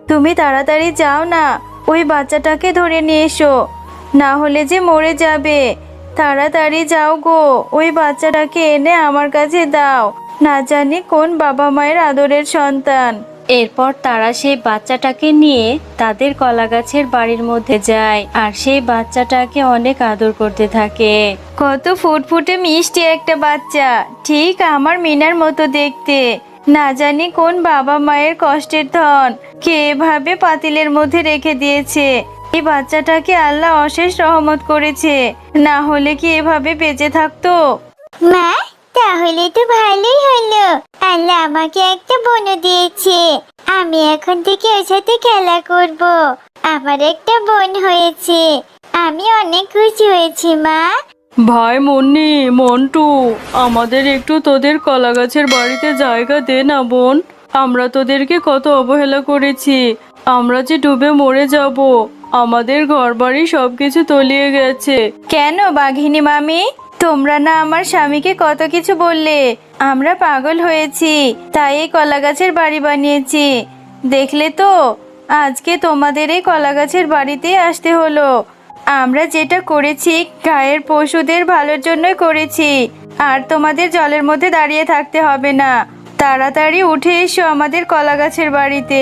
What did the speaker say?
তুমি তাড়াতাড়ি যাও না, ওই বাচ্চাটাকে ধরে নিয়ে এসো, না হলে যে মরে যাবে। তাড়াতাড়ি যাও গো, ওই বাচ্চাটাকে এনে আমার কাছে দাও। না জানি কোন বাবা মায়ের আদরের সন্তান। এরপর তারা সেই বাচ্চাটাকে নিয়ে তাদের কলাগাছের বাড়ির মধ্যে যায় আর সেই বাচ্চাটাকে অনেক আদর করতে থাকে। কত ফুটফুটে মিষ্টি একটা বাচ্চা, ঠিক আমার মিনার মতো দেখতে। না জানি কোন বাবা মায়ের কষ্টের ধন কে এভাবে পাতিলের মধ্যে রেখে দিয়েছে। এই বাচ্চাটাকে আল্লাহ অশেষ রহমত করেছে, না হলে কি এভাবে বেঁচে থাকতো? মা, তাহলে তো ভালোই হলো, আল্লাহ আমাকে একটা বোনও দিয়েছে। আমি এখন থেকে ওর সাথে খেলা করব। আমার একটা বোন হয়েছে, আমি অনেক খুশি হয়েছি মা। ভাই মুন্নি, মন্টু, আমাদের একটু তোদের কলাগাছের বাড়িতে জায়গা দে না বোন। আমরা তোদেরকে কত অবহেলা করেছি, আমরা যে ডুবে মরে যাব। আমাদের ঘরবাড়ি সবকিছু তলিয়ে গেছে। কেন বাঘিনী মামি, তোমরা না আমার স্বামীকে কত কিছু বললে? আমরা পাগল হয়েছি, তাই এই কলাগাছের বাড়ি বানিয়েছি। দেখলে তো, আজকে তোমাদের এই কলাগাছের বাড়িতেই আসতে হলো। আমরা যেটা করেছি গায়ের পশুদের ভালোর জন্যই করেছি। আর তোমাদের জলের মধ্যে দাঁড়িয়ে থাকতে হবে না, তাড়াতাড়ি উঠে এসো আমাদের কলাগাছের বাড়িতে।